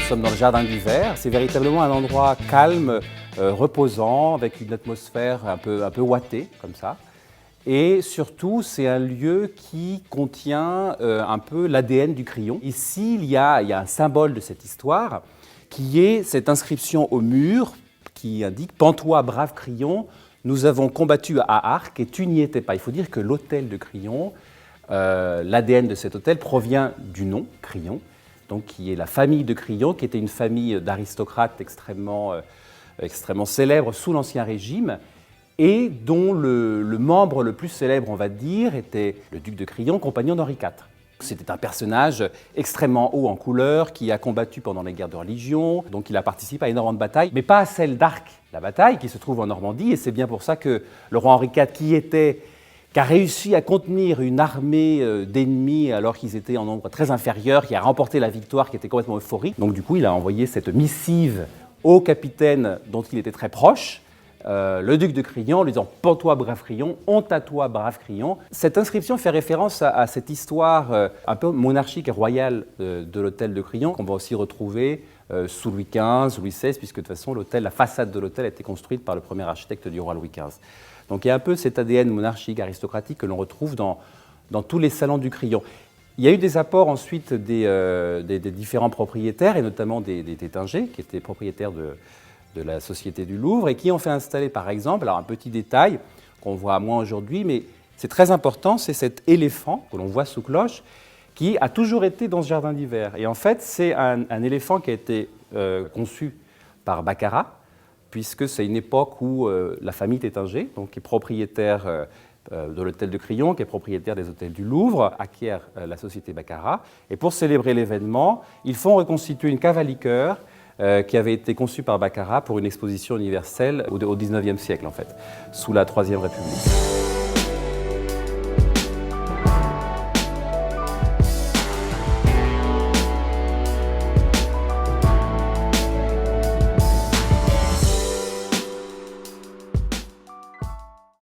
sommes dans le jardin d'hiver. C'est véritablement un endroit calme, reposant, avec une atmosphère un peu ouatée, comme ça. Et surtout, c'est un lieu qui contient un peu l'ADN du Crillon. Ici, il y a un symbole de cette histoire, qui est cette inscription au mur, qui indique « Pantois, brave Crillon, nous avons combattu à Arques et tu n'y étais pas ». Il faut dire que l'hôtel de Crillon, l'ADN de cet hôtel provient du nom, Crillon, donc qui est la famille de Crillon, qui était une famille d'aristocrates extrêmement célèbre sous l'Ancien Régime, et dont le membre le plus célèbre, on va dire, était le duc de Crillon, compagnon d'Henri IV. C'était un personnage extrêmement haut en couleur, qui a combattu pendant les guerres de religion, donc il a participé à énormément de batailles, mais pas à celle d'Arques, la bataille qui se trouve en Normandie, et c'est bien pour ça que le roi Henri IV, qui a réussi à contenir une armée d'ennemis alors qu'ils étaient en nombre très inférieur, qui a remporté la victoire, qui était complètement euphorique. Donc du coup, il a envoyé cette missive au capitaine dont il était très proche, le duc de Crillon, en lui disant « Pantois, brave Crillon, honte à toi, brave Crillon ». Cette inscription fait référence à cette histoire un peu monarchique et royale de l'hôtel de Crillon, qu'on va aussi retrouver sous Louis XV, Louis XVI, puisque de toute façon, la façade de l'hôtel a été construite par le premier architecte du roi Louis XV. Donc il y a un peu cet ADN monarchique, aristocratique que l'on retrouve dans tous les salons du Crillon. Il y a eu des apports ensuite des différents propriétaires, et notamment des Tétinger, qui étaient propriétaires de la Société du Louvre, et qui ont fait installer par exemple, alors un petit détail qu'on voit moins aujourd'hui, mais c'est très important, c'est cet éléphant que l'on voit sous cloche, qui a toujours été dans ce jardin d'hiver. Et en fait, c'est un éléphant qui a été conçu par Baccarat, puisque c'est une époque où la famille Tétinger, donc qui est propriétaire de l'hôtel de Crillon, qui est propriétaire des hôtels du Louvre, acquiert la société Baccarat. Et pour célébrer l'événement, ils font reconstituer une cave à liqueurs qui avait été conçue par Baccarat pour une exposition universelle au XIXe siècle, en fait, sous la Troisième République.